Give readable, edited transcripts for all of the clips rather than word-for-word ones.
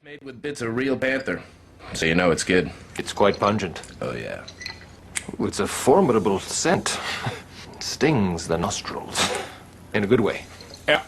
Made with bits of real panther, so you know it's good. It's quite pungent. Oh, yeah. Ooh, it's a formidable scent. It stings the nostrils. In a good way. Yeah.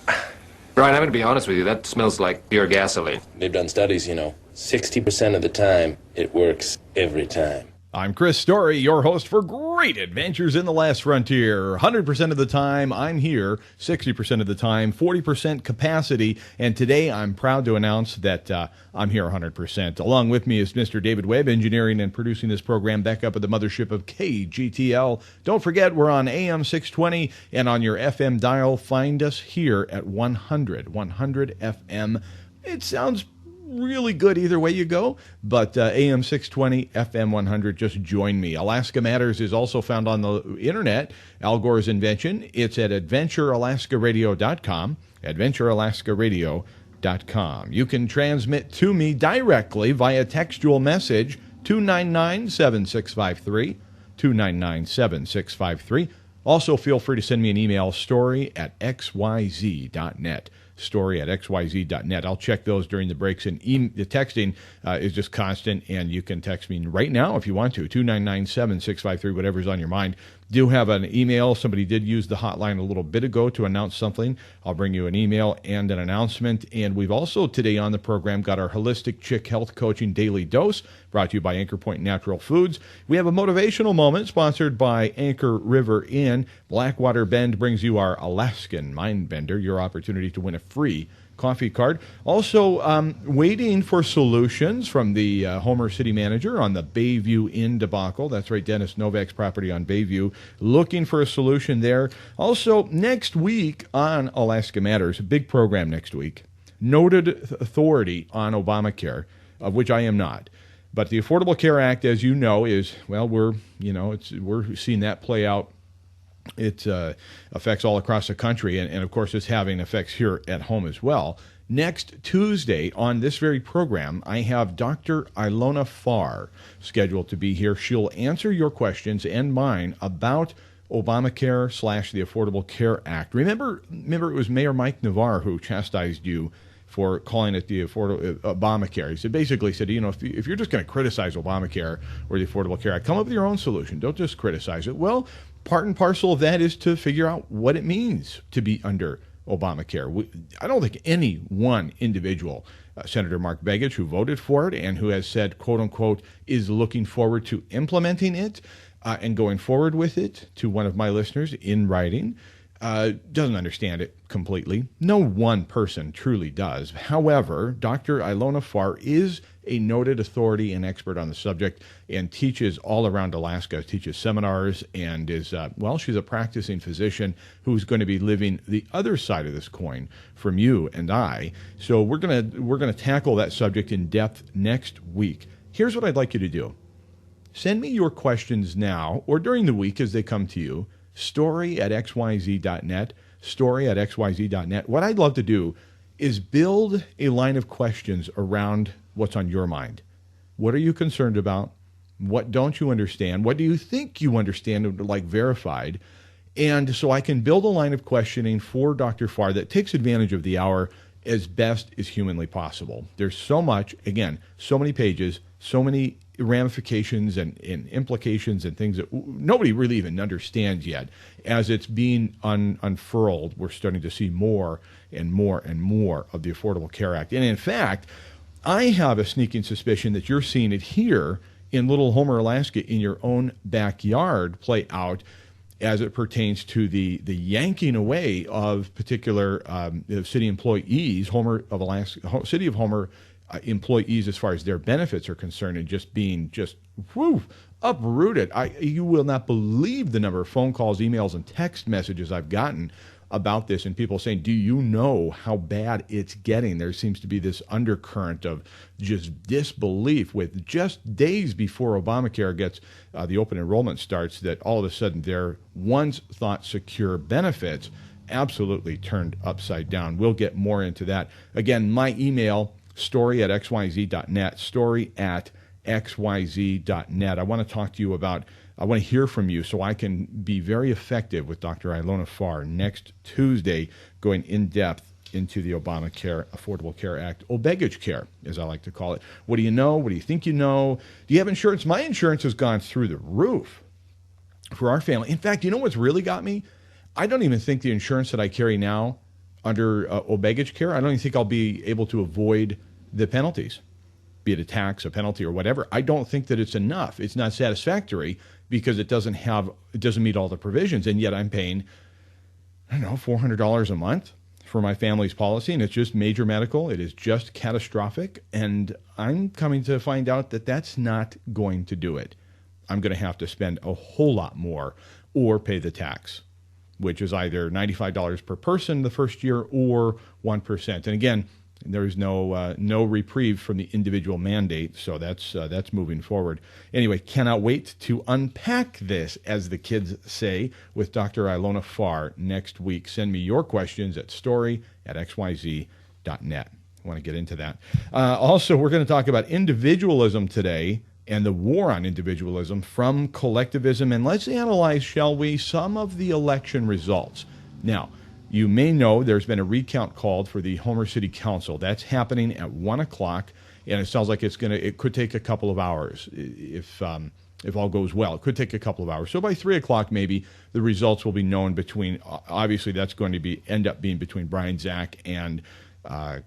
Brian, I'm going to be honest with you. That smells like pure gasoline. They've done studies, 60% of the time, it works every time. I'm Chris Story, your host for Great Adventures in the Last Frontier. 100% of the time, I'm here. 60% of the time, 40% capacity. And today, I'm proud to announce that I'm here 100%. Along with me is Mr. David Webb, engineering and producing this program back up at the mothership of KGTL. Don't forget, we're on AM 620 and on your FM dial. Find us here at 100 FM. It sounds really good either way you go, but AM 620, FM 100, just join me. Alaska Matters is also found on the internet, Al Gore's invention. It's at adventurealaskaradio.com, adventurealaskaradio.com. You can transmit to me directly via textual message, 299-7653, 299-7653. Also, feel free to send me an email, story@xyz.net. story@xyz.net. I'll check those during the breaks, and the texting is just constant, and you can text me right now if you want to, 299-7653, whatever's on your mind. Do have an email. Somebody did use the hotline a little bit ago to announce something. I'll bring you an email and an announcement. And we've also today on the program got our Holistic Chick Health Coaching Daily Dose, brought to you by Anchor Point Natural Foods. We have a motivational moment sponsored by Anchor River Inn. Blackwater Bend brings you our Alaskan Mind Bender, your opportunity to win a free coffee card. Also, waiting for solutions from the Homer City Manager on the Bayview Inn debacle. That's right, Dennis Novak's property on Bayview. Looking for a solution there. Also, next week on Alaska Matters, a big program next week, noted authority on Obamacare, of which I am not. But the Affordable Care Act, as you know, is, well, we're seeing that play out. It affects all across the country, and of course, it's having effects here at home as well. Next Tuesday on this very program, I have Dr. Ilona Farr scheduled to be here. She'll answer your questions and mine about Obamacare / the Affordable Care Act. Remember, it was Mayor Mike Navarre who chastised you for calling it the Obamacare. He basically said, if you're just going to criticize Obamacare or the Affordable Care Act, come up with your own solution. Don't just criticize it. Well, part and parcel of that is to figure out what it means to be under Obamacare. I don't think any one individual, Senator Mark Begich, who voted for it and who has said, quote unquote, is looking forward to implementing it and going forward with it, to one of my listeners in writing, doesn't understand it completely. No one person truly does. However, Dr. Ilona Farr is a noted authority and expert on the subject and teaches all around Alaska, teaches seminars, and is, she's a practicing physician who's going to be living the other side of this coin from you and I. So we're gonna tackle that subject in depth next week. Here's what I'd like you to do. Send me your questions now or during the week as they come to you. Story@xyz.net, story@xyz.net. What I'd love to do is build a line of questions around what's on your mind. What are you concerned about? What don't you understand? What do you think you understand, like verified? And so I can build a line of questioning for Dr. Farr that takes advantage of the hour as best as humanly possible. There's so much, again, so many pages, so many ramifications and implications and things that nobody really even understands yet. As it's being unfurled, we're starting to see more and more and more of the Affordable Care Act. And in fact, I have a sneaking suspicion that you're seeing it here in Little Homer, Alaska, in your own backyard play out as it pertains to the yanking away of particular city employees, City of Homer employees, as far as their benefits are concerned, and just being uprooted. You will not believe the number of phone calls, emails, and text messages I've gotten about this, and people saying, do you know how bad it's getting? There seems to be this undercurrent of just disbelief with just days before Obamacare gets the open enrollment starts, that all of a sudden their once thought secure benefits absolutely turned upside down. We'll get more into that. Again, my email, story@xyz.net, story@xyz.net. I want to talk to you about, I want to hear from you so I can be very effective with Dr. Ilona Farr next Tuesday, going in depth into the Obamacare Affordable Care Act, Obegage care, as I like to call it. What do you know? What do you think you know? Do you have insurance? My insurance has gone through the roof for our family. In fact, you know what's really got me? I don't even think the insurance that I carry now under Obegage care, I don't even think I'll be able to avoid the penalties, be it a tax, a penalty, or whatever. I don't think that it's enough. It's not satisfactory because it doesn't meet all the provisions, and yet I'm paying, I don't know, $400 a month for my family's policy, and it's just major medical. It is just catastrophic, and I'm coming to find out that that's not going to do it. I'm going to have to spend a whole lot more or pay the tax, which is either $95 per person the first year or 1%. And again, there is no reprieve from the individual mandate, so that's moving forward. Anyway, cannot wait to unpack this, as the kids say, with Dr. Ilona Farr next week. Send me your questions at story@xyz.net. I want to get into that. Also, we're going to talk about individualism today and the war on individualism from collectivism. And let's analyze, shall we, some of the election results. Now, you may know there's been a recount called for the Homer City Council. That's happening at 1 o'clock, and it sounds like it could take a couple of hours if all goes well. It could take a couple of hours. So by 3 o'clock, maybe the results will be known between. Obviously, that's going to end up being between Brian Zach and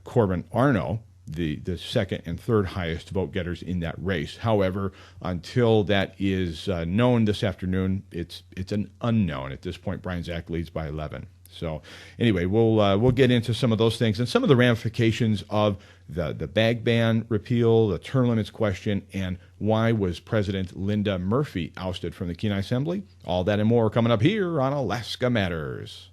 Corbin Arno, the second and third highest vote getters in that race. However, until that is known this afternoon, it's an unknown at this point. Brian Zach leads by 11. So anyway, we'll get into some of those things and some of the ramifications of the bag ban repeal, the term limits question, and why was President Linda Murphy ousted from the Kenai Assembly. All that and more coming up here on Alaska Matters.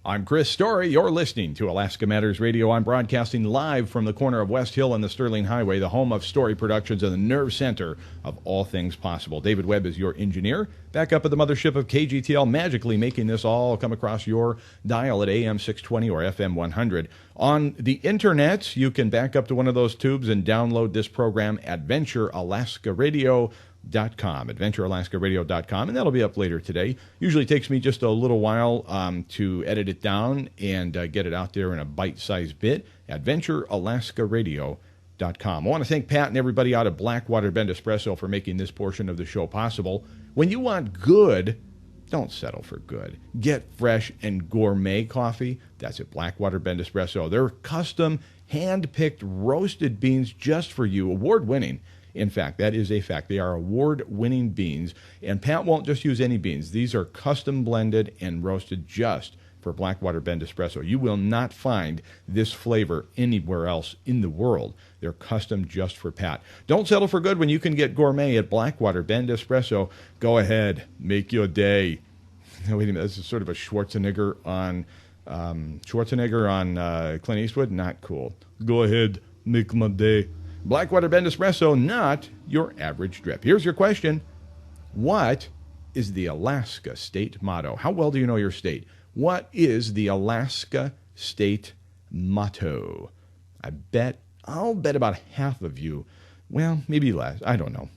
I'm Chris Story. You're listening to Alaska Matters Radio. I'm broadcasting live from the corner of West Hill and the Sterling Highway, the home of Story Productions and the nerve center of all things possible. David Webb is your engineer, back up at the mothership of KGTL, magically making this all come across your dial at AM 620 or FM 100. On the internet, you can back up to one of those tubes and download this program at AdventureAlaskaRadio.com, AdventureAlaskaRadio.com, and that'll be up later today. Usually takes me just a little while to edit it down and get it out there in a bite-sized bit. AdventureAlaskaRadio.com. I want to thank Pat and everybody out at Blackwater Bend Espresso for making this portion of the show possible. When you want good, don't settle for good. Get fresh and gourmet coffee. That's at Blackwater Bend Espresso. They're custom, hand-picked, roasted beans just for you, award-winning. In fact, that is a fact. They are award-winning beans, and Pat won't just use any beans. These are custom blended and roasted just for Blackwater Bend Espresso. You will not find this flavor anywhere else in the world. They're custom just for Pat. Don't settle for good when you can get gourmet at Blackwater Bend Espresso. Go ahead, make your day. Wait a minute, this is sort of a Schwarzenegger on Clint Eastwood. Not cool. Go ahead, make my day. Blackwater Bend Espresso, not your average drip. Here's your question. What is the Alaska state motto? How well do you know your state? What is the Alaska state motto? I'll bet about half of you, well, maybe less, I don't know.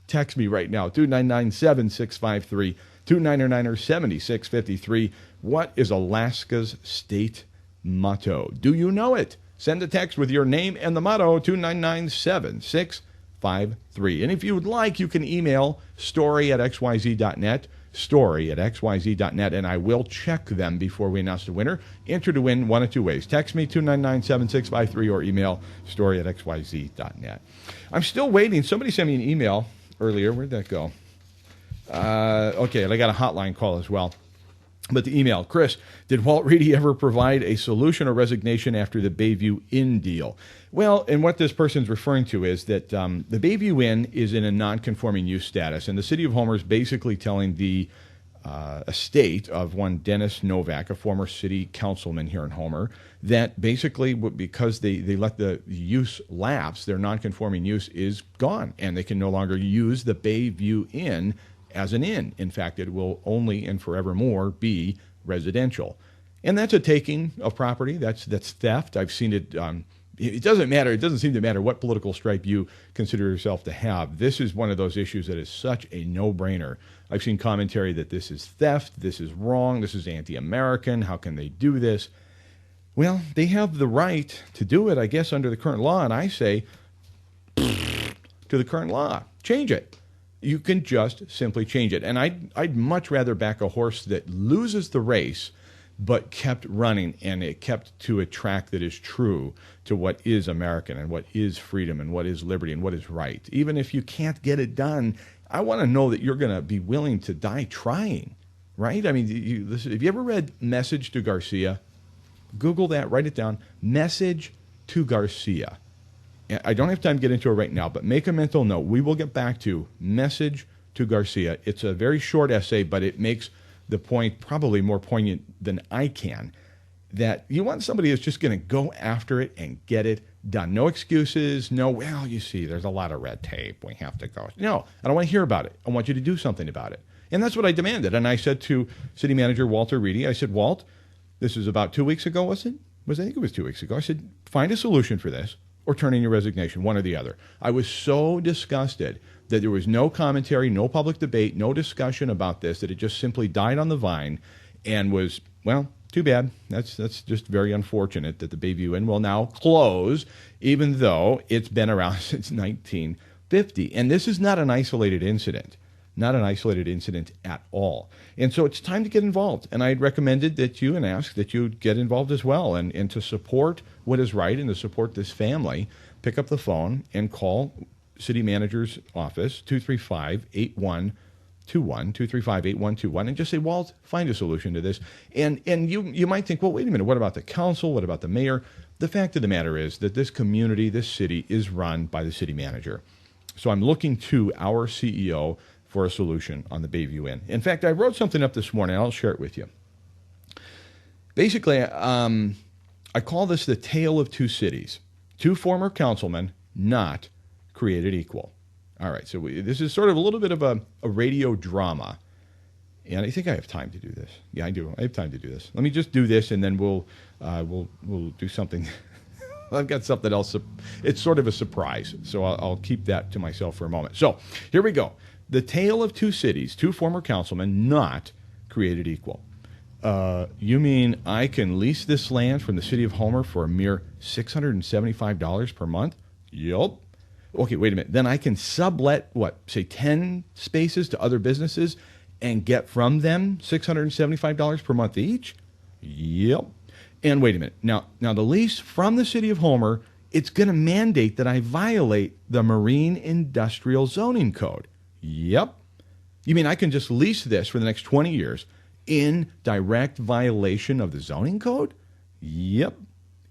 Text me right now, 299-7653, 299-7653. What is Alaska's state motto? Do you know it? Send a text with your name and the motto, 299-7653. And if you would like, you can email story@xyz.net, story@xyz.net, and I will check them before we announce the winner. Enter to win one of two ways. Text me, 299-7653, or email story@xyz.net. I'm still waiting. Somebody sent me an email earlier. Where'd that go? Okay, and I got a hotline call as well. But the email, Chris, did Walt Reedy ever provide a solution or resignation after the Bayview Inn deal? Well, and what this person's referring to is that the Bayview Inn is in a non-conforming use status, and the city of Homer is basically telling the estate of one Dennis Novak, a former city councilman here in Homer, that basically because they let the use lapse, their non-conforming use is gone, and they can no longer use the Bayview Inn as an inn. In fact, it will only and forevermore be residential. And that's a taking of property. That's theft. I've seen it. It doesn't matter. It doesn't seem to matter what political stripe you consider yourself to have. This is one of those issues that is such a no-brainer. I've seen commentary that this is theft, this is wrong, this is anti-American, how can they do this? Well, they have the right to do it, I guess, under the current law, and I say to the current law, change it. You can just simply change it. And I'd much rather back a horse that loses the race but kept running, and it kept to a track that is true to what is American and what is freedom and what is liberty and what is right. Even if you can't get it done, I want to know that you're going to be willing to die trying, right? I mean, listen, have you ever read Message to Garcia? Google that, write it down. Message to Garcia. I don't have time to get into it right now, but make a mental note. We will get back to Message to Garcia. It's a very short essay, but it makes the point probably more poignant than I can, that you want somebody who's just going to go after it and get it done. No excuses, no, well, you see, there's a lot of red tape. We have to go. No, I don't want to hear about it. I want you to do something about it. And that's what I demanded. And I said to City Manager Walter Reedy, I said, Walt, this is about 2 weeks ago, was it? I think it was 2 weeks ago. I said, find a solution for this or turn in your resignation, one or the other. I was so disgusted that there was no commentary, no public debate, no discussion about this, that it just simply died on the vine and was, well, too bad. That's just very unfortunate that the Bayview Inn will now close, even though it's been around since 1950. And this is not an isolated incident. Not an isolated incident at all. And so it's time to get involved. And I recommended that you and asked that you get involved as well. And to support what is right and to support this family, pick up the phone and call City Manager's office, 235-8121, 235-8121, and just say, Walt, find a solution to this. And you might think, well, wait a minute, what about the council? What about the mayor? The fact of the matter is that this community, this city, is run by the city manager. So I'm looking to our CEO for a solution on the Bayview Inn. In fact, I wrote something up this morning. I'll share it with you. Basically, I call this the tale of two cities. Two former councilmen not created equal. All right, so this is sort of a little bit of a radio drama. And I think I have time to do this. Yeah, I do. I have time to do this. Let me just do this, and then we'll do something. I've got something else. It's sort of a surprise, so I'll keep that to myself for a moment. So here we go. The tale of two cities, two former councilmen not created equal. You mean I can lease this land from the city of Homer for a mere $675 per month? Yup. Okay, wait a minute. Then I can sublet, say 10 spaces to other businesses and get from them $675 per month each? Yep. And wait a minute. Now the lease from the city of Homer, it's going to mandate that I violate the Marine Industrial Zoning Code. Yep. You mean I can just lease this for the next 20 years in direct violation of the zoning code? Yep.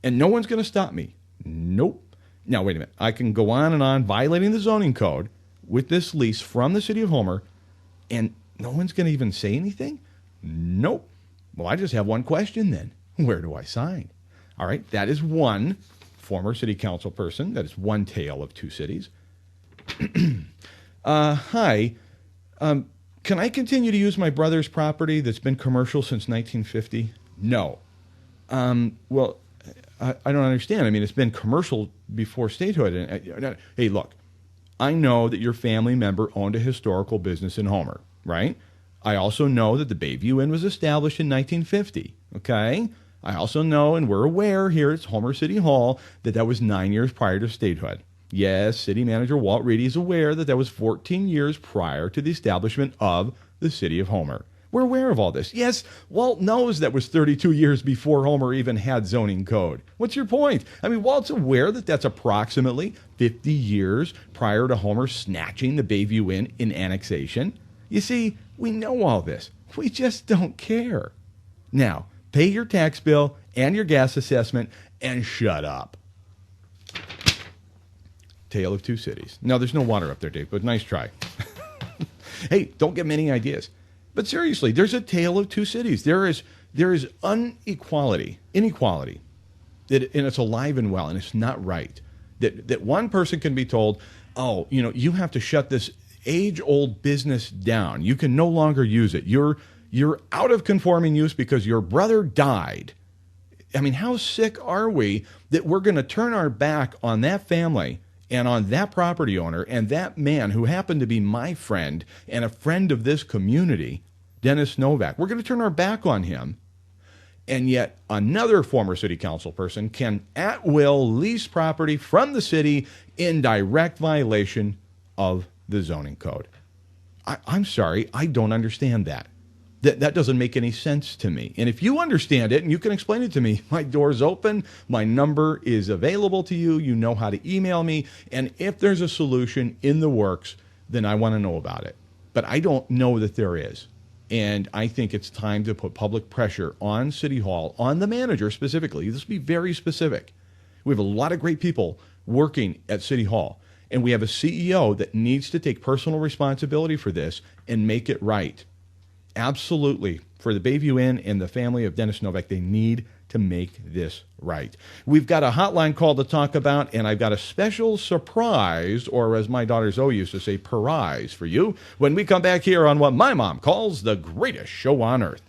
And no one's going to stop me? Nope. Now, wait a minute. I can go on and on violating the zoning code with this lease from the city of Homer, and no one's going to even say anything? Nope. Well, I just have one question then. Where do I sign? All right. That is one former city council person. That is one tale of two cities. Hi. Can I continue to use my brother's property that's been commercial since 1950? No. Well, I don't understand. I mean, it's been commercial before statehood. Hey, look, I know that your family member owned a historical business in Homer, right? I also know that the Bayview Inn was established in 1950, okay? I also know, and we're aware here at Homer City Hall, that was 9 years prior to statehood. Yes, City Manager Walt Reedy is aware that was 14 years prior to the establishment of the city of Homer. We're aware of all this. Yes, Walt knows that was 32 years before Homer even had zoning code. What's your point? I mean, Walt's aware that that's approximately 50 years prior to Homer snatching the Bayview Inn in annexation. You see, we know all this. We just don't care. Now, pay your tax bill and your gas assessment and shut up. Tale of two cities. No, there's no water up there, Dave, but nice try. Hey, don't get many ideas. But seriously, there's a tale of two cities. There is inequality, and it's alive and well, and it's not right. That one person can be told, oh, you have to shut this age-old business down. You can no longer use it. You're out of conforming use because your brother died. I mean, how sick are we that we're going to turn our back on that family and on that property owner and that man who happened to be my friend and a friend of this community, Dennis Novak? We're going to turn our back on him And yet another former city council person can at will lease property from the city in direct violation of the zoning code. I'm sorry, I don't understand that. That doesn't make any sense to me. And if you understand it and you can explain it to me, my door's open, my number is available to you, you know how to email me, and if there's a solution in the works, then I want to know about it. But I don't know that there is. And I think it's time to put public pressure on City Hall, on the manager specifically. Let's be very specific. We have a lot of great people working at City Hall, and we have a CEO that needs to take personal responsibility for this and make it right. Absolutely. For the Bayview Inn and the family of Dennis Novak, they need to make this right. We've got a hotline call to talk about, and I've got a special surprise, or as my daughter Zoe used to say, prize for you, when we come back here on what my mom calls the greatest show on earth.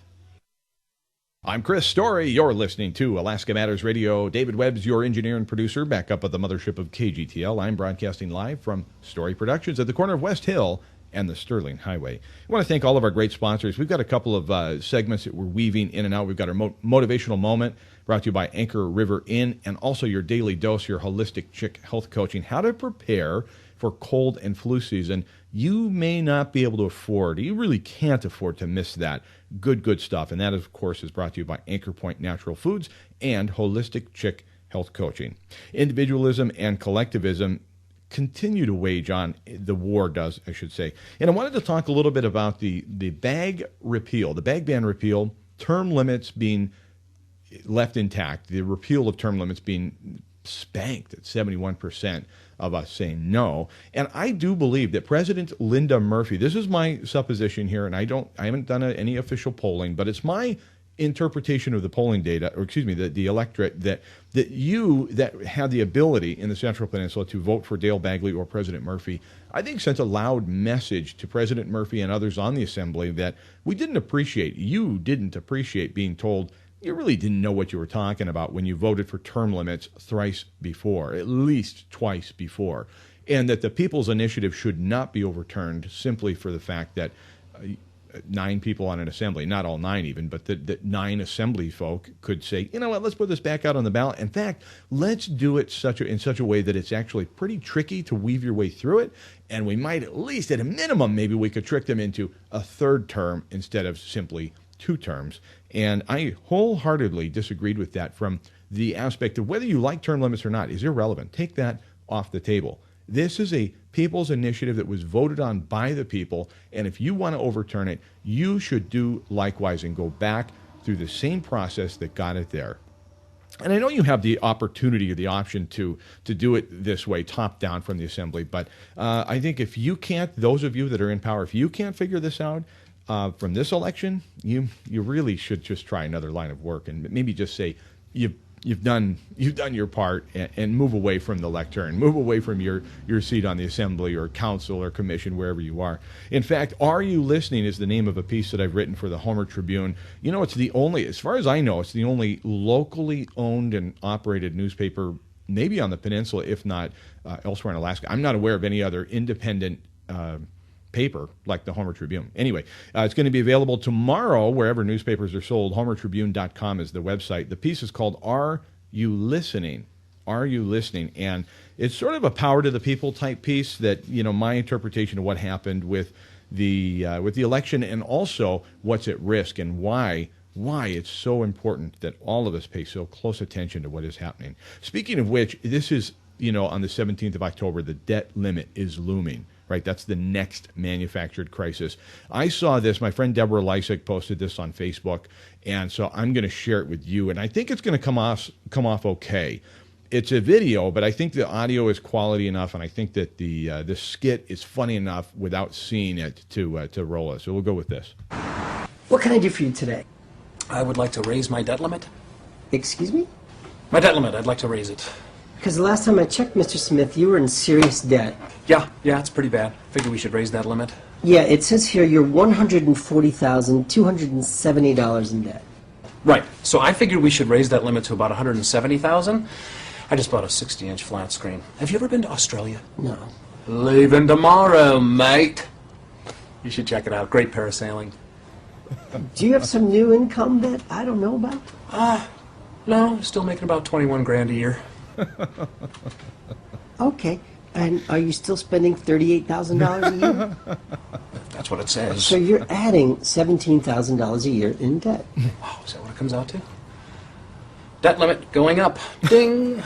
I'm Chris Story. You're listening to Alaska Matters Radio. David Webb's your engineer and producer, back up at the mothership of KGTL. I'm broadcasting live from Story Productions at the corner of West Hill and the Sterling Highway. I want to thank all of our great sponsors. We've got a couple of segments that we're weaving in and out. We've got our motivational moment brought to you by Anchor River Inn, and also your daily dose, your holistic chick health coaching, how to prepare for cold and flu season. You may not be able to afford, you really can't afford to miss that good stuff. And that, of course, is brought to you by Anchor Point Natural Foods and Holistic Chick Health Coaching. Individualism and collectivism continue to wage on, the war does, I should say. And I wanted to talk a little bit about the bag repeal, the bag ban repeal, term limits being left intact, the repeal of term limits being spanked at 71% of us saying no. And I do believe that President Linda Murphy, this is my supposition here, and I haven't done any official polling, but it's my interpretation of the polling data, or excuse me, the electorate, that you that had the ability in the Central Peninsula to vote for Dale Bagley or President Murphy, I think sent a loud message to President Murphy and others on the Assembly that you didn't appreciate being told you really didn't know what you were talking about when you voted for term limits thrice before, at least twice before, and that the People's Initiative should not be overturned simply for the fact that 9 people on an assembly, not all 9 even, but that 9 assembly folk could say, you know what, let's put this back out on the ballot. In fact, let's do it in such a way that it's actually pretty tricky to weave your way through it, and we might at least, at a minimum, maybe we could trick them into a 3rd term instead of simply 2 terms. And I wholeheartedly disagreed with that from the aspect of whether you like term limits or not is irrelevant. Take that off the table. This is a people's initiative that was voted on by the people, and if you want to overturn it, you should do likewise and go back through the same process that got it there. And I know you have the opportunity or the option to do it this way, top down from the Assembly, but I think if you can't, those of you that are in power, if you can't figure this out from this election, you really should just try another line of work and maybe just say you've done your part and move away from the lectern, move away from your seat on the Assembly or council or commission, wherever you are. In fact, Are You Listening is the name of a piece that I've written for the Homer Tribune. You know, it's the only, as far as I know, it's the only locally owned and operated newspaper, maybe on the peninsula, if not elsewhere in Alaska. I'm not aware of any other independent paper like the Homer Tribune. Anyway, it's going to be available tomorrow wherever newspapers are sold. HomerTribune.com is the website. The piece is called Are You Listening? Are You Listening? And it's sort of a power to the people type piece that, you know, my interpretation of what happened with the election and also what's at risk and why it's so important that all of us pay so close attention to what is happening. Speaking of which, this is, you know, on the 17th of October, the debt limit is looming. Right, that's the next manufactured crisis. I saw this. My friend Deborah Lysick posted this on Facebook, and so I'm going to share it with you. And I think it's going to come off okay. It's a video, but I think the audio is quality enough, and I think that the skit is funny enough without seeing it to roll us. So we'll go with this. What can I do for you today? I would like to raise my debt limit. Excuse me? My debt limit, I'd like to raise it. Because the last time I checked, Mr. Smith, you were in serious debt. Yeah, it's pretty bad. Figure we should raise that limit. Yeah, it says here you're $140,270 in debt. Right, so I figured we should raise that limit to about $170,000. I just bought a 60-inch flat screen. Have you ever been to Australia? No. Leaving tomorrow, mate. You should check it out. Great parasailing. Do you have some new income that I don't know about? No, still making about 21 grand a year. Okay. And are you still spending $38,000 a year? That's what it says. So you're adding $17,000 a year in debt. Oh, is that what it comes out to? Debt limit going up. Ding!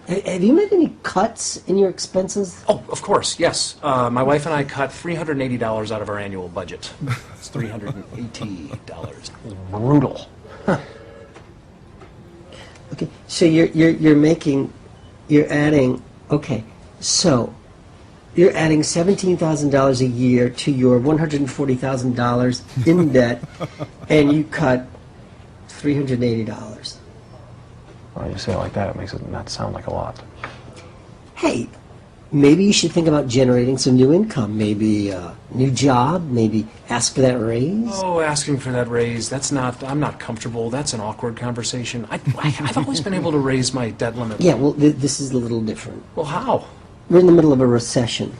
Have you made any cuts in your expenses? Oh, of course, yes. My wife and I cut $380 out of our annual budget. It's $380. Brutal. Okay, so you're adding, okay, so you're adding $17,000 a year to your $140,000 in debt, and you cut $380. Well, you say it like that, it makes it not sound like a lot. Hey, maybe you should think about generating some new income, maybe a new job, maybe ask for that raise. Oh, asking for that raise, I'm not comfortable. That's an awkward conversation. I've always been able to raise my debt limit. Yeah, well, this is a little different. Well, how? We're in the middle of a recession,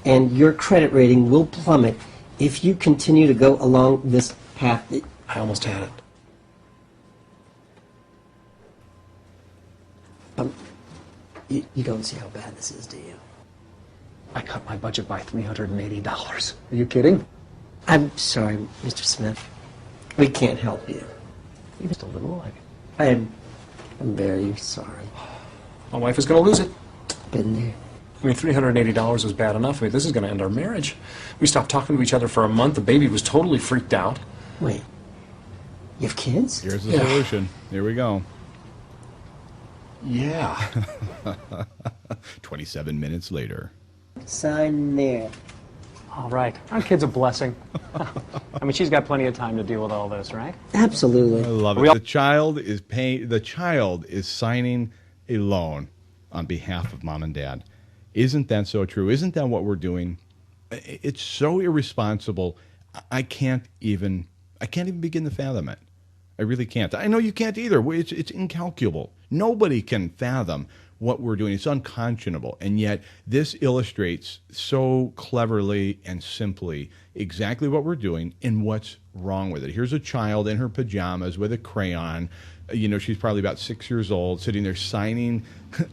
and your credit rating will plummet if you continue to go along this path. I almost had it. You don't see how bad this is, do you? I cut my budget by $380. Are you kidding? I'm sorry, Mr. Smith. We can't help you. Just a little. I'm very sorry. My wife is going to lose it. Been there. I mean, $380 was bad enough. I mean, this is going to end our marriage. We stopped talking to each other for a month. The baby was totally freaked out. Wait. You have kids? Here's the solution. Here we go. Yeah. 27 minutes later. Sign there. All right. Aren't kids a blessing? I mean, she's got plenty of time to deal with all this, right? Absolutely. I love it. The child is paying. The child is signing a loan on behalf of mom and dad. Isn't that so true? Isn't that what we're doing? It's so irresponsible. I can't even begin to fathom it. I really can't. I know you can't either. It's incalculable. Nobody can fathom what we're doing. It's unconscionable. And yet this illustrates so cleverly and simply exactly what we're doing and what's wrong with it. Here's a child in her pajamas with a crayon. You know, she's probably about 6 years old, sitting there signing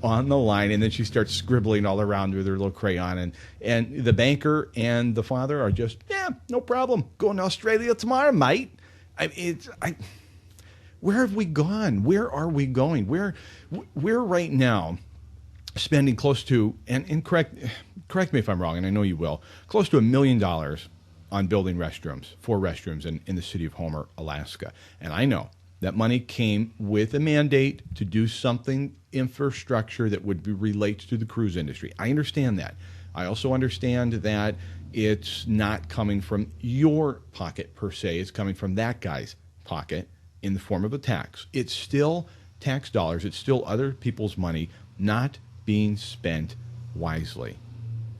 on the line, and then she starts scribbling all around with her little crayon. And the banker and the father are just, yeah, no problem. Going to Australia tomorrow, mate. Where have we gone? Where are we going? We're right now spending close to, and correct me if I'm wrong, and I know you will, close to $1 million on building restrooms, 4 restrooms in the city of Homer, Alaska. And I know that money came with a mandate to do something infrastructure that would relate to the cruise industry. I understand that. I also understand that it's not coming from your pocket per se. It's coming from that guy's pocket in the form of a tax. It's still tax dollars. It's still other people's money not being spent wisely.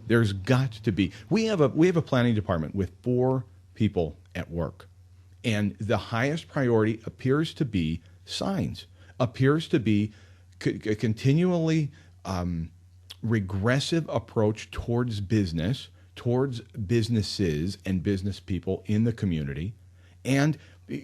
There's got to be. We have a planning department with 4 people at work, and the highest priority appears to be signs. Appears to be a continually regressive approach towards business, towards businesses and business people in the community, and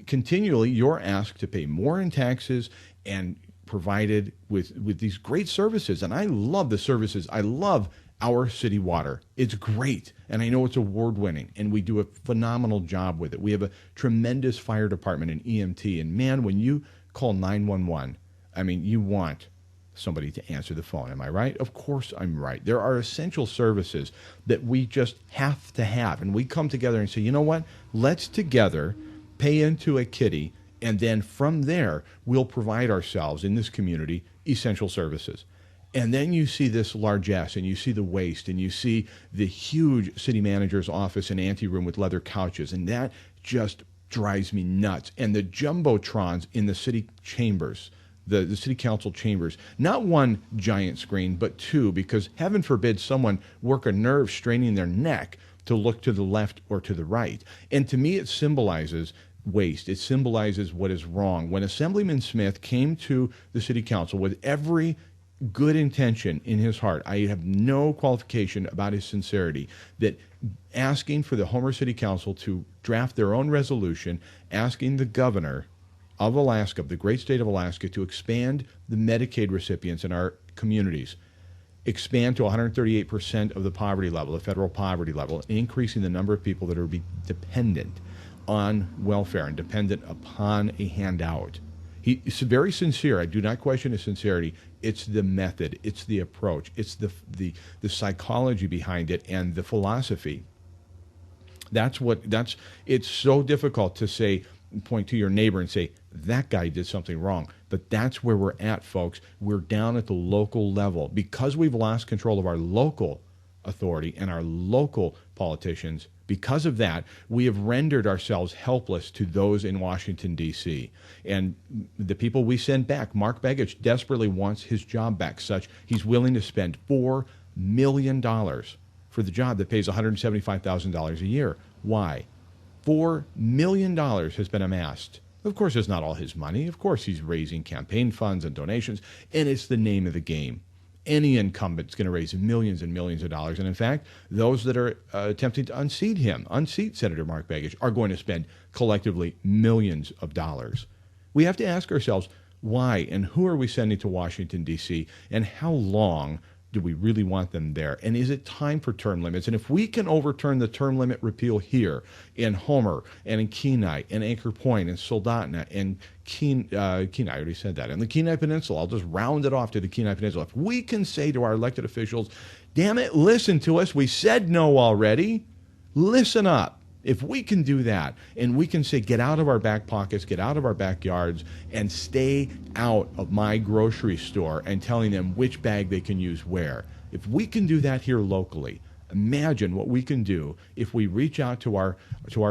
continually you're asked to pay more in taxes and provided with these great services. And I love the services. I love our city water. It's great. And I know it's award-winning, and we do a phenomenal job with it. We have a tremendous fire department and EMT. And man, when you call 911, I mean, you want somebody to answer the phone. Am I right? Of course I'm right. There are essential services that we just have to have. And we come together and say, you know what? Let's together pay into a kitty, and then from there, we'll provide ourselves in this community essential services. And then you see this largesse, and you see the waste, and you see the huge city manager's office and anteroom with leather couches, and that just drives me nuts. And the jumbotrons in the city chambers, the city council chambers, not one giant screen, but 2, because heaven forbid someone work a nerve straining their neck to look to the left or to the right. And to me, it symbolizes waste. It symbolizes what is wrong. When Assemblyman Smith came to the city council with every good intention in his heart. I have no qualification about his sincerity, that asking for the Homer City Council to draft their own resolution asking the governor of Alaska, of the great state of Alaska, to expand the Medicaid recipients in our communities, expand to 138% of the poverty level, the federal poverty level, increasing the number of people that are dependent on welfare and dependent upon a handout. He's very sincere. I do not question his sincerity. It's the method, it's the approach, it's the psychology behind it and the philosophy. It's so difficult to say, point to your neighbor and say, that guy did something wrong. But that's where we're at, folks. We're down at the local level. Because we've lost control of our local authority and our local politicians, because of that, we have rendered ourselves helpless to those in Washington, D.C. And the people we send back, Mark Begich desperately wants his job back, such he's willing to spend $4 million for the job that pays $175,000 a year. Why? $4 million has been amassed. Of course, it's not all his money. Of course, he's raising campaign funds and donations, and it's the name of the game. Any incumbent's going to raise millions and millions of dollars. And in fact, those that are attempting to unseat Senator Mark Begich, are going to spend collectively millions of dollars. We have to ask ourselves, why and who are we sending to Washington, D.C., and how long do we really want them there? And is it time for term limits? And if we can overturn the term limit repeal here in Homer and in Kenai and Anchor Point and Soldotna and Kenai, I already said that, and the Kenai Peninsula, I'll just round it off to the Kenai Peninsula. If we can say to our elected officials, damn it, listen to us. We said no already. Listen up. If we can do that, and we can say, get out of our back pockets, get out of our backyards, and stay out of my grocery store and telling them which bag they can use where. If we can do that here locally, imagine what we can do if we reach out to our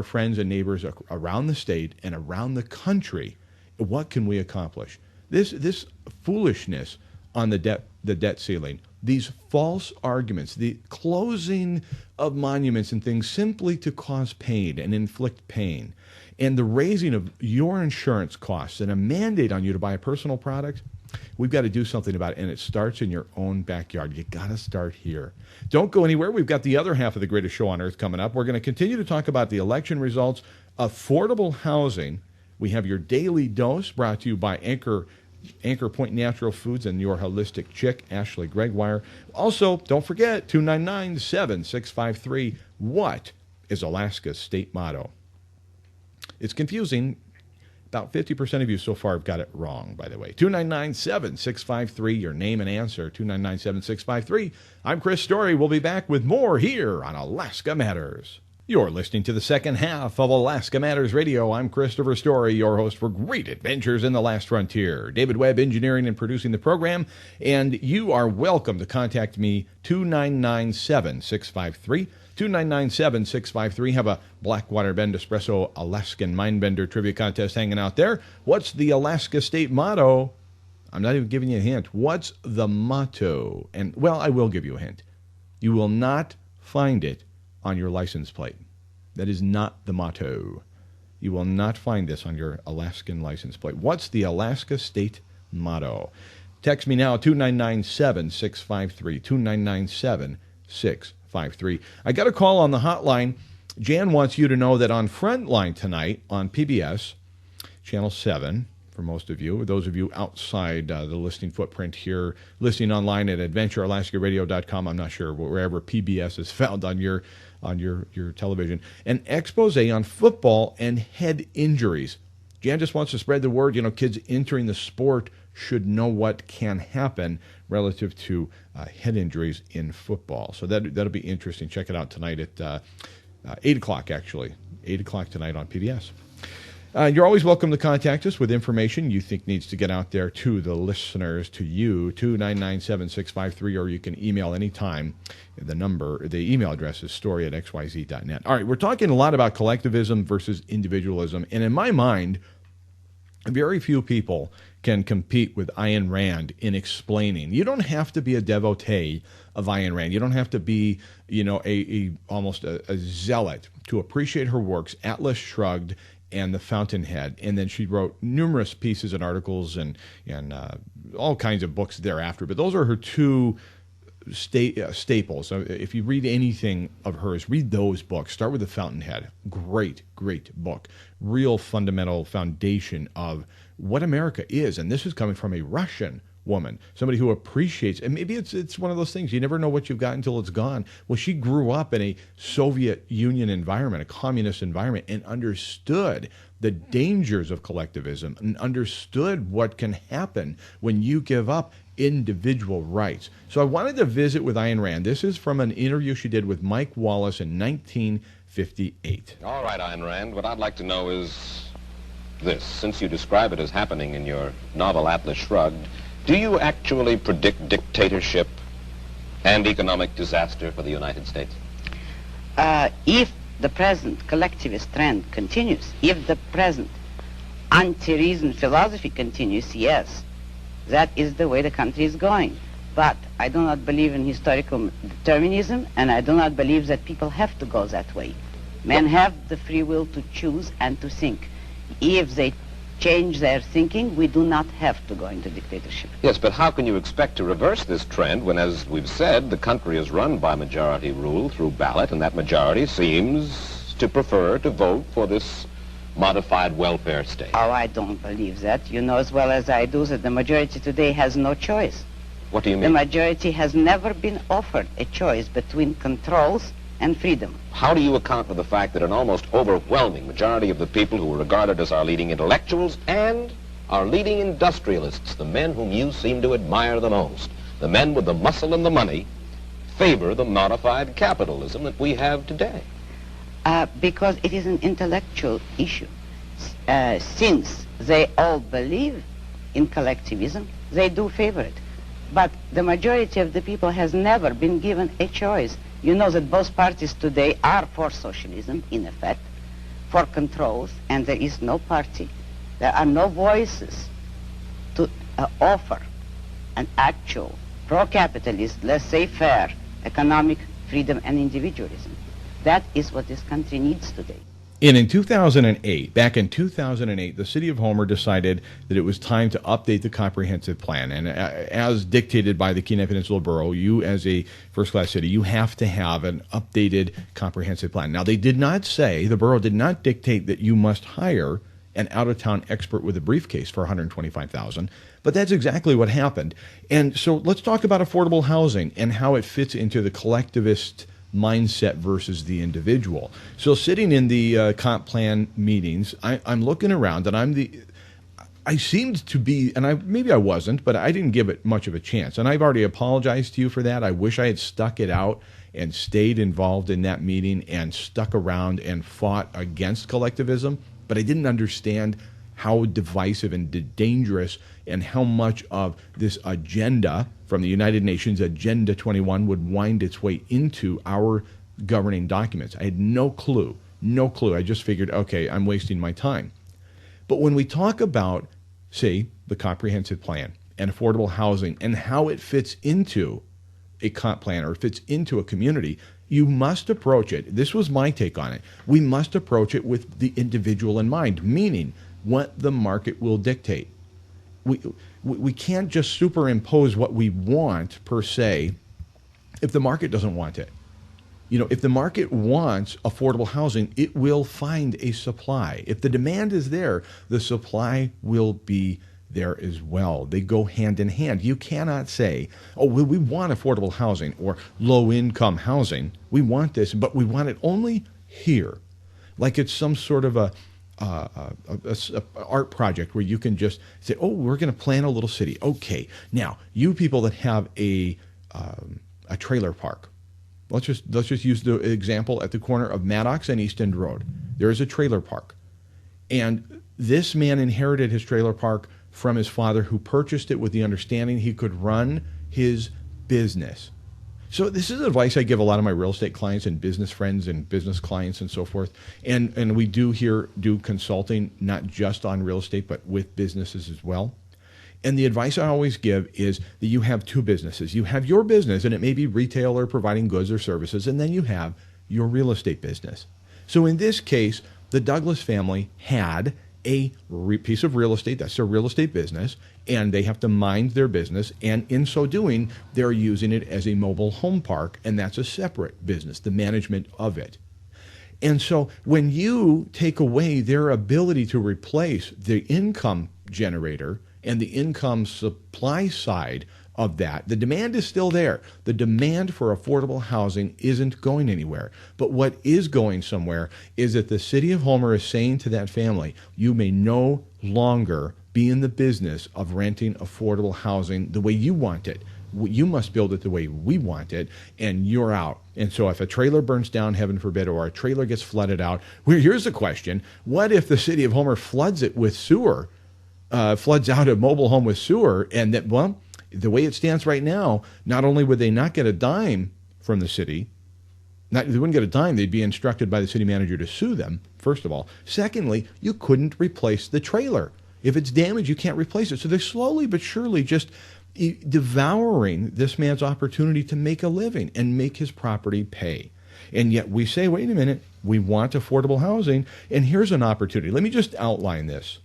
friends and neighbors around the state and around the country. What can we accomplish? This foolishness on the debt ceiling, these false arguments, the closing of monuments and things simply to cause pain and inflict pain, and the raising of your insurance costs and a mandate on you to buy a personal product, we've got to do something about it, and it starts in your own backyard. You got to start here. Don't go anywhere. We've got the other half of the greatest show on earth coming up. We're going to continue to talk about the election results, affordable housing. We have your daily dose brought to you by Anchor Point Natural Foods and your holistic chick, Ashley Gregoire. Also, don't forget, 299-7653. What is Alaska's state motto? It's confusing. About 50% of you so far have got it wrong, by the way. 299-7653, your name and answer, 299-7653. I'm Chris Story. We'll be back with more here on Alaska Matters. You're listening to the second half of Alaska Matters Radio. I'm Christopher Story, your host for Great Adventures in the Last Frontier. David Webb engineering and producing the program, and you are welcome to contact me, 299-7653. 299-7653. Have a Blackwater Bend Espresso Alaskan Mindbender trivia contest hanging out there. What's the Alaska state motto? I'm not even giving you a hint. What's the motto? And, well, I will give you a hint. You will not find it on your license plate. That is not the motto. You will not find this on your Alaskan license plate. What's the Alaska state motto? Text me now, 299-7653, 299-7653. I got a call on the hotline. Jan wants you to know that on Frontline tonight on PBS, Channel 7, for most of you, those of you outside the listening footprint here, listening online at adventurealaskaradio.com, I'm not sure, wherever PBS is found on your television, an expose on football and head injuries. Jan just wants to spread the word. You know, kids entering the sport should know what can happen relative to head injuries in football. So that'll be interesting. Check it out tonight at 8 o'clock, actually. 8 o'clock tonight on PBS. You're always welcome to contact us with information you think needs to get out there to the listeners, to you, 299-7653, or you can email anytime. The email address is story@xyz.net. All right, we're talking a lot about collectivism versus individualism, and in my mind, very few people can compete with Ayn Rand in explaining. You don't have to be a devotee of Ayn Rand. You don't have to be, almost a zealot to appreciate her works. Atlas Shrugged and The Fountainhead. And then she wrote numerous pieces and articles and all kinds of books thereafter. But those are her two staples. So if you read anything of hers, read those books. Start with The Fountainhead. Great book. Real fundamental foundation of what America is. And this is coming from a Russian woman, somebody who appreciates, and maybe it's one of those things, you never know what you've got until it's gone. Well, she grew up in a Soviet Union environment, a communist environment, and understood the dangers of collectivism and understood what can happen when you give up individual rights. So I wanted to visit with Ayn Rand. This is from an interview she did with Mike Wallace in 1958. All right, Ayn Rand, what I'd like to know is this. Since you describe it as happening in your novel Atlas Shrugged, do you actually predict dictatorship and economic disaster for the United States? If the present collectivist trend continues, if the present anti-reason philosophy continues, yes, that is the way the country is going. But I do not believe in historical determinism, and I do not believe that people have to go that way. Men have the free will to choose and to think. If they change their thinking, we do not have to go into dictatorship. Yes, but how can you expect to reverse this trend when, as we've said, the country is run by majority rule through ballot, and that majority seems to prefer to vote for this modified welfare state? Oh, I don't believe that. You know as well as I do that the majority today has no choice. What do you mean? The majority has never been offered a choice between controls and freedom. How do you account for the fact that an almost overwhelming majority of the people who are regarded as our leading intellectuals and our leading industrialists, the men whom you seem to admire the most, the men with the muscle and the money, favor the modified capitalism that we have today? Because it is an intellectual issue. Since they all believe in collectivism, they do favor it. But the majority of the people has never been given a choice. You know that both parties today are for socialism, in effect, for controls, and there is no party. There are no voices to offer an actual pro-capitalist, let's say fair, economic freedom and individualism. That is what this country needs today. And in 2008, back in 2008, the city of Homer decided that it was time to update the comprehensive plan. And as dictated by the Kenai Peninsula Borough, you as a first-class city, you have to have an updated comprehensive plan. Now, they did not say, the borough did not dictate that you must hire an out-of-town expert with a briefcase for $125,000, but that's exactly what happened. And so let's talk about affordable housing and how it fits into the collectivist mindset versus the individual. So sitting in the comp plan meetings, I'm looking around and I seemed to be, and maybe I wasn't, but I didn't give it much of a chance. And I've already apologized to you for that. I wish I had stuck it out and stayed involved in that meeting and stuck around and fought against collectivism, but I didn't understand how divisive and dangerous and how much of this agenda from the United Nations, Agenda 21, would wind its way into our governing documents. I had no clue. I just figured, okay, I'm wasting my time. But when we talk about, say, the comprehensive plan and affordable housing and how it fits into a comp plan or fits into a community, you must approach it. This was my take on it. We must approach it with the individual in mind, meaning what the market will dictate. We can't just superimpose what we want, per se, if the market doesn't want it. You know, if the market wants affordable housing, it will find a supply. If the demand is there, the supply will be there as well. They go hand in hand. You cannot say, oh, well, we want affordable housing or low-income housing. We want this, but we want it only here. Like it's some sort of a art project where you can just say, oh, we're going to plan a little city. Okay, now you people that have a trailer park, let's just use the example at the corner of Maddox and East End Road. There is a trailer park, and this man inherited his trailer park from his father, who purchased it with the understanding he could run his business. So this is advice I give a lot of my real estate clients and business friends and business clients and so forth. And we do consulting, not just on real estate, but with businesses as well. And the advice I always give is that you have two businesses. You have your business, and it may be retail or providing goods or services, and then you have your real estate business. So in this case, the Douglas family had a piece of real estate. That's their real estate business, and they have to mind their business. And in so doing, they're using it as a mobile home park, and that's a separate business, the management of it. And so when you take away their ability to replace the income generator and the income supply side of that, the demand is still there. The demand for affordable housing isn't going anywhere. But what is going somewhere is that the city of Homer is saying to that family, you may no longer be in the business of renting affordable housing the way you want it. You must build it the way we want it, and you're out. And so if a trailer burns down, heaven forbid, or a trailer gets flooded out, well, here's the question. What if the city of Homer floods it with sewer, floods out a mobile home with sewer, and that, well, the way it stands right now, not only would they not get a dime from the city, they wouldn't get a dime, they'd be instructed by the city manager to sue them, first of all. Secondly, you couldn't replace the trailer. If it's damaged, you can't replace it. So they're slowly but surely just devouring this man's opportunity to make a living and make his property pay. And yet we say, wait a minute, we want affordable housing, and here's an opportunity. Let me just outline this.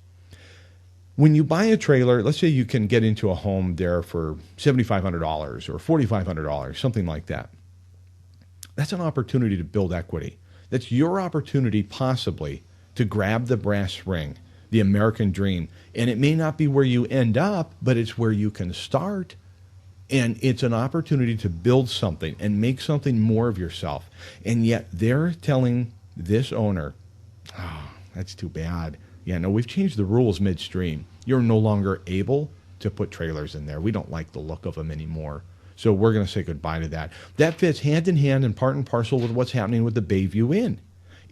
When you buy a trailer, let's say you can get into a home there for $7,500 or $4,500, something like that. That's an opportunity to build equity. That's your opportunity possibly to grab the brass ring, the American dream. And it may not be where you end up, but it's where you can start. And it's an opportunity to build something and make something more of yourself. And yet they're telling this owner, oh, that's too bad. Yeah, no, we've changed the rules midstream. You're no longer able to put trailers in there. We don't like the look of them anymore. So we're going to say goodbye to that. That fits hand in hand and part and parcel with what's happening with the Bayview Inn.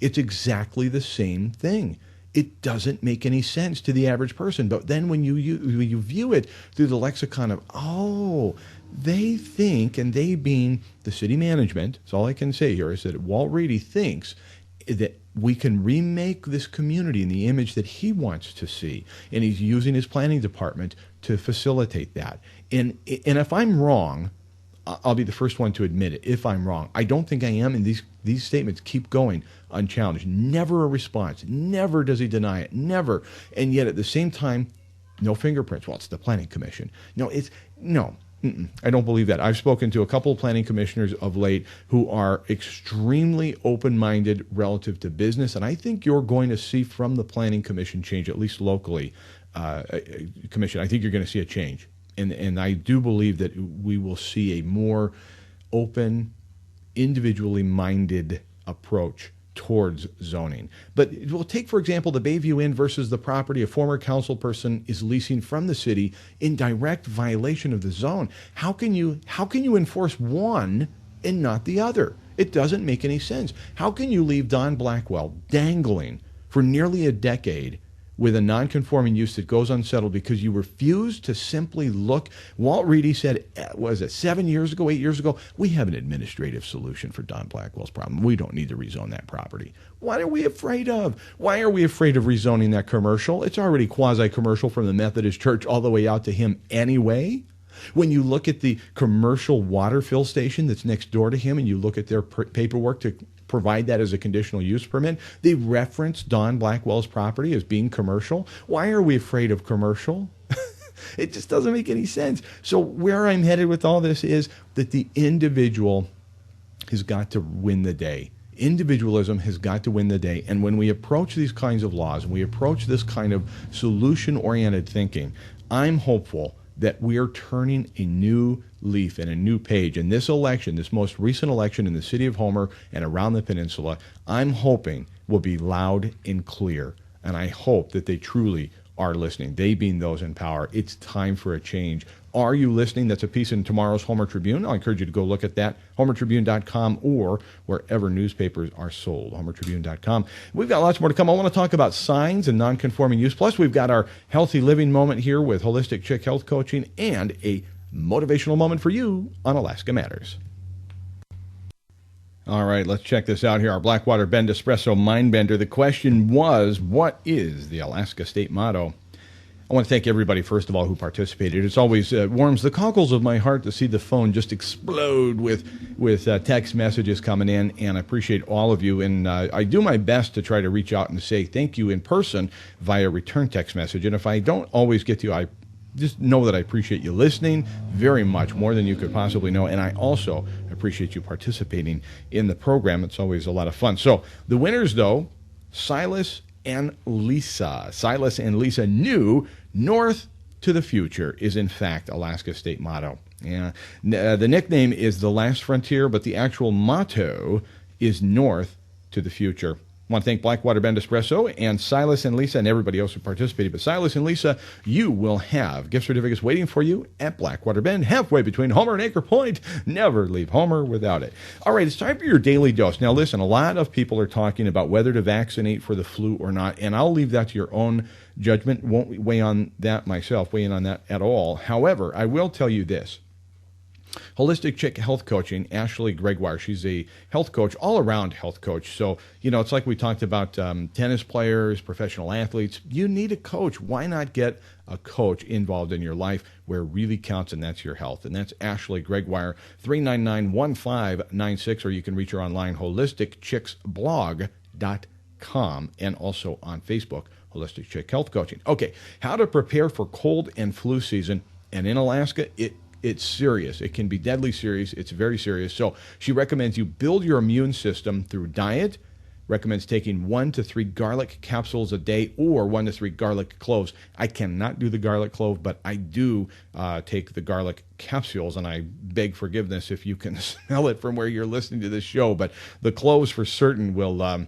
It's exactly the same thing. It doesn't make any sense to the average person. But then when you view it through the lexicon of, oh, they think, and they being the city management, that's all I can say here, is that Walt Reedy thinks that we can remake this community in the image that he wants to see. And he's using his planning department to facilitate that. And if I'm wrong, I'll be the first one to admit it, if I'm wrong. I don't think I am, and these statements keep going unchallenged. Never a response. Never does he deny it. Never. And yet at the same time, no fingerprints. Well, it's the Planning Commission. No. I don't believe that. I've spoken to a couple of planning commissioners of late who are extremely open-minded relative to business, and I think you're going to see from the Planning Commission change, at least locally, Commission. I think you're going to see a change. And I do believe that we will see a more open, individually minded approach towards zoning. But we'll take, for example, the Bayview Inn versus the property a former council person is leasing from the city in direct violation of the zone. How can you enforce one and not the other? It doesn't make any sense. How can you leave Don Blackwell dangling for nearly a decade with a non-conforming use that goes unsettled because you refuse to simply look? Walt Reedy said, was it 7 years ago, 8 years ago, we have an administrative solution for Don Blackwell's problem. We don't need to rezone that property. What are we afraid of? Why are we afraid of rezoning that commercial? It's already quasi-commercial from the Methodist Church all the way out to him anyway. When you look at the commercial water fill station that's next door to him and you look at their paperwork to provide that as a conditional use permit, they reference Don Blackwell's property as being commercial. Why are we afraid of commercial? It just doesn't make any sense. So where I'm headed with all this is that the individual has got to win the day. Individualism has got to win the day. And when we approach these kinds of laws and we approach this kind of solution-oriented thinking, I'm hopeful that we are turning a new leaf and a new page. In this election, this most recent election in the city of Homer and around the peninsula, I'm hoping will be loud and clear. And I hope that they truly are listening, they being those in power. It's time for a change. Are you listening? That's a piece in tomorrow's Homer Tribune. I'll encourage you to go look at that, homertribune.com, or wherever newspapers are sold, homertribune.com. We've got lots more to come. I want to talk about signs and non-conforming use. Plus, we've got our healthy living moment here with Holistic Chick Health Coaching and a motivational moment for you on Alaska Matters. All right, let's check this out here. Our Blackwater Bend Espresso Mind Bender. The question was, what is the Alaska state motto? I want to thank everybody, first of all, who participated. It's always warms the cockles of my heart to see the phone just explode with text messages coming in, and I appreciate all of you. And I do my best to try to reach out and say thank you in person via return text message. And if I don't always get to you, I just know that I appreciate you listening very much, more than you could possibly know. And I also appreciate you participating in the program. It's always a lot of fun. So the winners, though, Silas and Lisa. Silas and Lisa knew North to the Future is, in fact, Alaska's state motto. Yeah. The nickname is The Last Frontier, but the actual motto is North to the Future. I want to thank Blackwater Bend Espresso and Silas and Lisa and everybody else who participated. But Silas and Lisa, you will have gift certificates waiting for you at Blackwater Bend, halfway between Homer and Anchor Point. Never leave Homer without it. All right, it's time for your daily dose. Now, listen, a lot of people are talking about whether to vaccinate for the flu or not, and I'll leave that to your own judgment. Won't weigh in on that at all. However, I will tell you this. Holistic Chick Health Coaching, Ashley Gregoire, she's a health coach, all-around health coach. So, it's like we talked about tennis players, professional athletes. You need a coach. Why not get a coach involved in your life where it really counts, and that's your health? And that's Ashley Gregoire, 399-1596, or you can reach her online, holisticchicksblog.com, and also on Facebook, Holistic Chick Health Coaching. Okay, how to prepare for cold and flu season. And in Alaska, it's serious. It can be deadly serious. It's very serious. So she recommends you build your immune system through diet, recommends taking 1 to 3 garlic capsules a day or 1 to 3 garlic cloves. I cannot do the garlic clove, but I do take the garlic capsules, and I beg forgiveness if you can smell it from where you're listening to this show. But the cloves for certain will,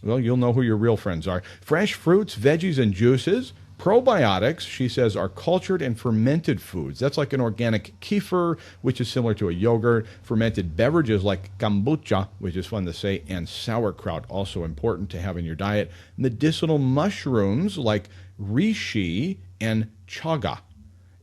you'll know who your real friends are. Fresh fruits, veggies, and juices. Probiotics, she says, are cultured and fermented foods. That's like an organic kefir, which is similar to a yogurt. Fermented beverages like kombucha, which is fun to say, and sauerkraut, also important to have in your diet. Medicinal mushrooms like reishi and chaga.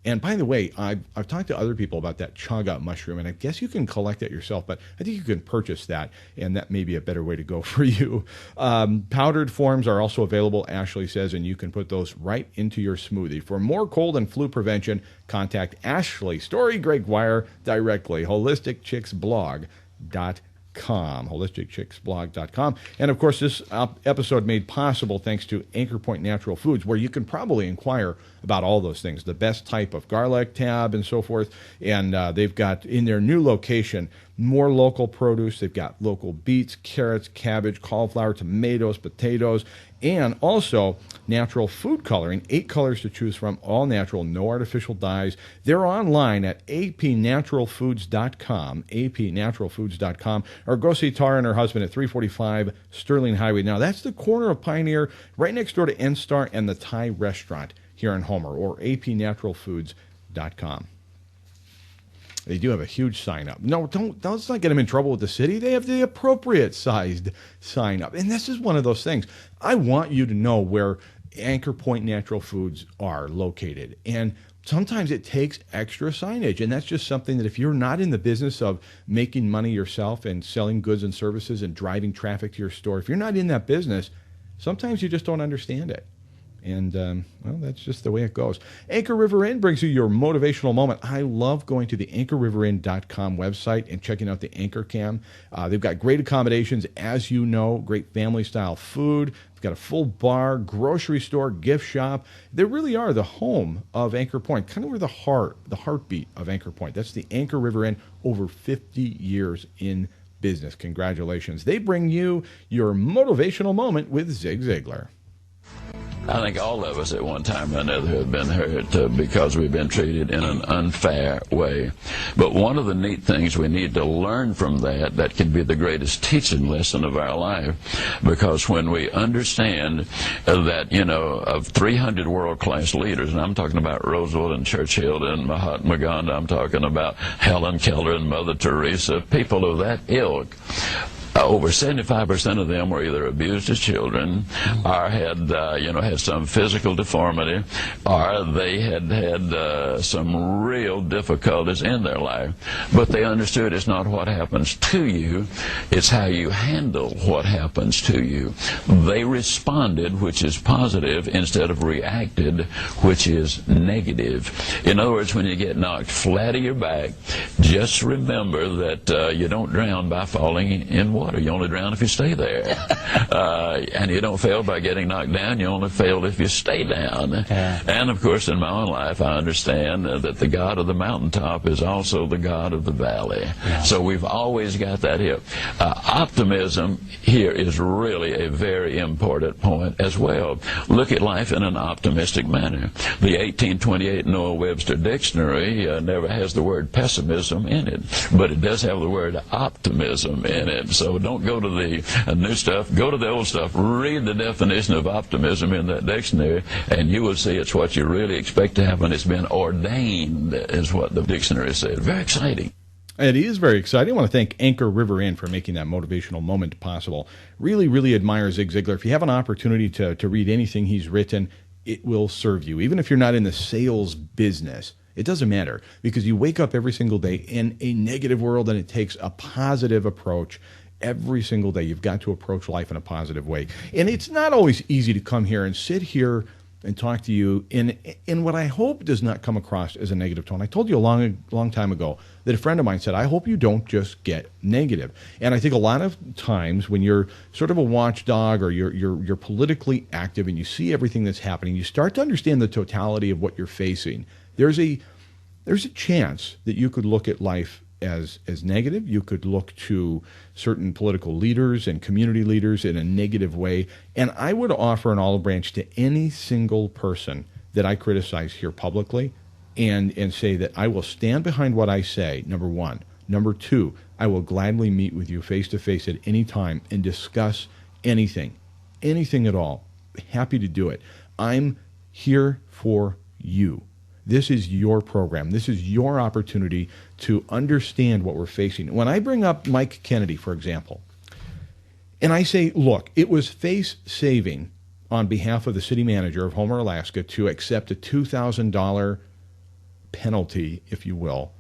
And by the way, I've talked to other people about that chaga mushroom, and I guess you can collect that yourself, but I think you can purchase that, and that may be a better way to go for you. Powdered forms are also available, Ashley says, and you can put those right into your smoothie. For more cold and flu prevention, contact Ashley Story Gregoire directly, holisticchicksblog.com. holisticchicksblog.com. And of course, this episode made possible thanks to Anchor Point Natural Foods, where you can probably inquire about all those things, the best type of garlic tab and so forth. And they've got in their new location more local produce. They've got local beets, carrots, cabbage, cauliflower, tomatoes, potatoes, and also natural food coloring, 8 colors to choose from, all natural, no artificial dyes. They're online at apnaturalfoods.com, apnaturalfoods.com, or go see Tara and her husband at 345 Sterling Highway. Now, that's the corner of Pioneer, right next door to N-Star and the Thai restaurant here in Homer, or apnaturalfoods.com. They do have a huge sign up. No, let's not get them in trouble with the city. They have the appropriate sized sign up. And this is one of those things. I want you to know where Anchor Point Natural Foods are located. And sometimes it takes extra signage. And that's just something that if you're not in the business of making money yourself and selling goods and services and driving traffic to your store, if you're not in that business, sometimes you just don't understand it. And, well, that's just the way it goes. Anchor River Inn brings you your motivational moment. I love going to the anchorriverin.com website and checking out the Anchor Cam. They've got great accommodations, as you know, great family-style food. They've got a full bar, grocery store, gift shop. They really are the home of Anchor Point, kind of where the heartbeat of Anchor Point. That's the Anchor River Inn, over 50 years in business. Congratulations. They bring you your motivational moment with Zig Ziglar. I think all of us at one time or another have been hurt because we've been treated in an unfair way. But one of the neat things we need to learn from that can be the greatest teaching lesson of our life, because when we understand that, of 300 world-class leaders, and I'm talking about Roosevelt and Churchill and Mahatma Gandhi, I'm talking about Helen Keller and Mother Teresa, people of that ilk, over 75% of them were either abused as children, or had had some physical deformity, or they had some real difficulties in their life. But they understood it's not what happens to you, it's how you handle what happens to you. They responded, which is positive, instead of reacted, which is negative. In other words, when you get knocked flat of your back, just remember that you don't drown by falling in water. You only drown if you stay there. And you don't fail by getting knocked down. You only fail if you stay down. And, of course, in my own life, I understand that the God of the mountaintop is also the God of the valley. So we've always got that here. Optimism here is really a very important point as well. Look at life in an optimistic manner. The 1828 Noah Webster Dictionary never has the word pessimism in it, but it does have the word optimism in it. So don't go to the new stuff, go to the old stuff, read the definition of optimism in that dictionary, and you will see it's what you really expect to happen. It's been ordained, is what the dictionary said. Very exciting. It is very exciting. I want to thank Anchor River Inn for making that motivational moment possible. Really, really admire Zig Ziglar. If you have an opportunity to read anything he's written, it will serve you. Even if you're not in the sales business, it doesn't matter, because you wake up every single day in a negative world, and it takes a positive approach every single day. You've got to approach life in a positive way. And it's not always easy to come here and sit here and talk to you in what I hope does not come across as a negative tone. I told you a long time ago that a friend of mine said, I hope you don't just get negative. And I think a lot of times when you're sort of a watchdog, or you're politically active and you see everything that's happening, you start to understand the totality of what you're facing. There's a chance that you could look at life as negative. You could look to certain political leaders and community leaders in a negative way. And I would offer an olive branch to any single person that I criticize here publicly, and say that I will stand behind what I say, number one. Number two, I will gladly meet with you face to face at any time and discuss anything at all. Happy to do it. I'm here for you. This is your program. This is your opportunity to understand what we're facing. When I bring up Mike Kennedy, for example, and I say, look, it was face-saving on behalf of the city manager of Homer, Alaska, to accept a $2,000 penalty, if you will,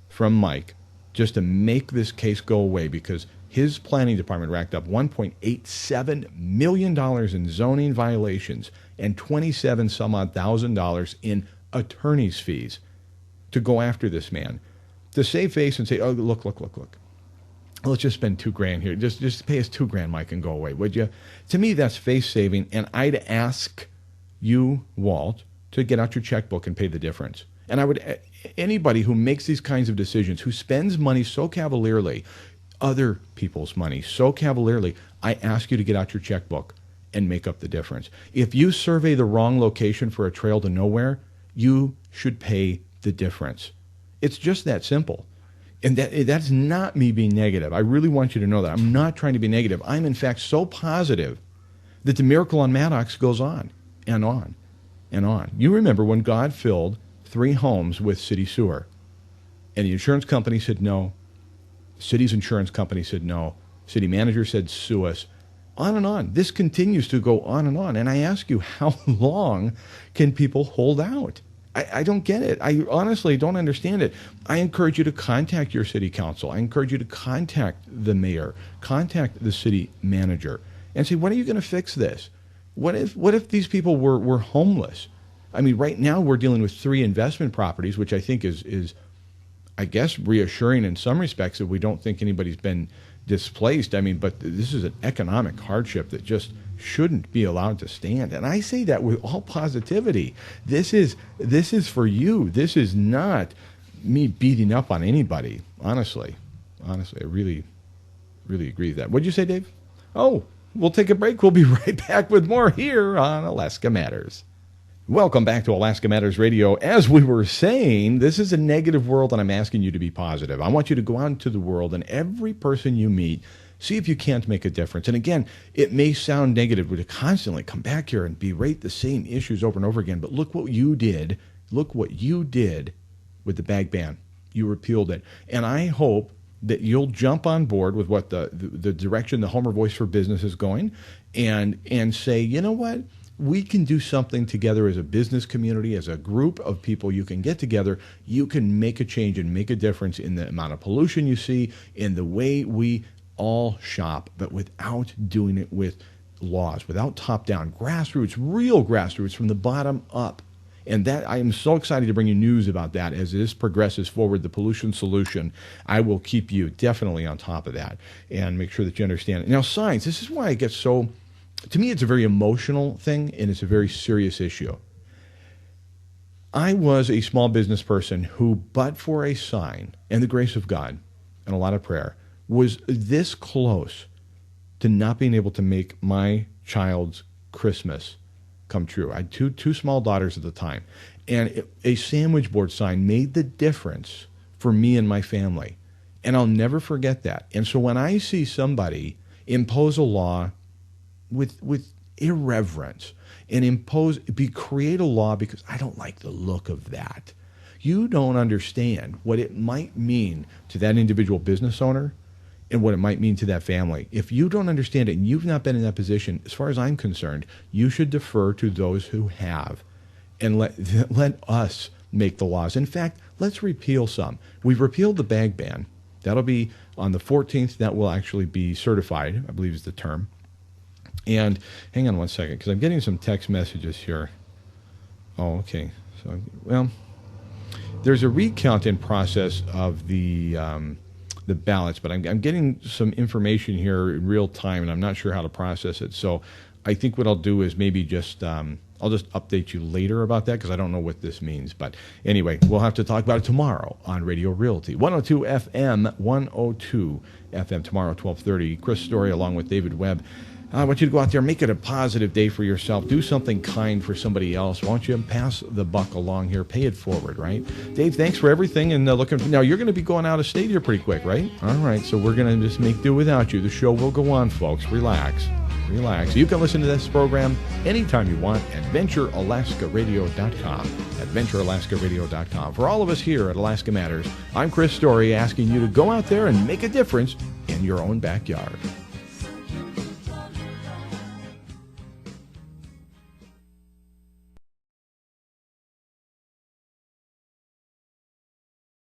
from Mike, just to make this case go away, because his planning department racked up $1.87 million in zoning violations and $27,000 in attorney's fees to go after this man, to save face and say, oh, look, let's just spend $2,000 here. Just pay us $2,000, Mike, and go away, would you? To me, that's face saving, and I'd ask you, Walt, to get out your checkbook and pay the difference. And I would, anybody who makes these kinds of decisions, who spends money so cavalierly, other people's money so cavalierly, I ask you to get out your checkbook and make up the difference. If you survey the wrong location for a trail to nowhere, you should pay the difference. It's just that simple. And that's not me being negative. I really want you to know that. I'm not trying to be negative. I'm, in fact, so positive that the miracle on Maddox goes on and on and on. You remember when God filled 3 homes with city sewer, and the insurance company said no, the city's insurance company said no, city manager said sue us, on and on. This continues to go on. And I ask you, how long can people hold out? I don't get it. I honestly don't understand it. I encourage you to contact your city council. I encourage you to contact the mayor, contact the city manager, and say, when are you going to fix this? What if these people were homeless? I mean, right now we're dealing with 3 investment properties, which I think is I guess, reassuring in some respects that we don't think anybody's been displaced. I mean, but this is an economic hardship that just shouldn't be allowed to stand. And I say that with all positivity. This is for you. This is not me beating up on anybody. Honestly, I really agree with that. What'd you say, Dave? Oh, we'll take a break. We'll be right back with more here on Alaska Matters. Welcome back to Alaska Matters Radio. As we were saying, this is a negative world, and I'm asking you to be positive. I want you to go out into the world, and every person you meet, see if you can't make a difference. And again, it may sound negative to constantly come back here and berate the same issues over and over again, but look what you did. Look what you did with the bag ban. You repealed it. And I hope that you'll jump on board with what the direction the Homer Voice for Business is going, and say, you know what? We can do something together as a business community, as a group of people. You can get together. You can make a change and make a difference in the amount of pollution you see, in the way we all shop, but without doing it with laws, without top-down, grassroots, real grassroots, from the bottom up. And that, I am so excited to bring you news about that as this progresses forward, the pollution solution. I will keep you definitely on top of that and make sure that you understand it. Now, science, this is why it gets so... To me, it's a very emotional thing, and it's a very serious issue. I was a small business person who, but for a sign and the grace of God and a lot of prayer, was this close to not being able to make my child's Christmas come true. I had two small daughters at the time, and a sandwich board sign made the difference for me and my family, and I'll never forget that. And so when I see somebody impose a law with irreverence and create a law because I don't like the look of that, you don't understand what it might mean to that individual business owner and what it might mean to that family. If you don't understand it and you've not been in that position, as far as I'm concerned, you should defer to those who have and let us make the laws. In fact, let's repeal some. We've repealed the bag ban. That'll be on the 14th. That will actually be certified, I believe is the term. And hang on one second, because I'm getting some text messages here. Oh, okay. So, well, there's a recount in process of the ballots, but I'm getting some information here in real time, and I'm not sure how to process it. So I think what I'll do is maybe just I'll just update you later about that, because I don't know what this means. But anyway, we'll have to talk about it tomorrow on Radio Realty. 102 FM, 102 FM tomorrow, 12:30. Chris Story along with David Webb. I want you to go out there, make it a positive day for yourself. Do something kind for somebody else. Why don't you pass the buck along here? Pay it forward, right? Dave, thanks for everything. And now you're going to be going out of state here pretty quick, right? All right, so we're going to just make do without you. The show will go on, folks. Relax. You can listen to this program anytime you want at AdventureAlaskaRadio.com. AdventureAlaskaRadio.com. For all of us here at Alaska Matters, I'm Chris Story, asking you to go out there and make a difference in your own backyard.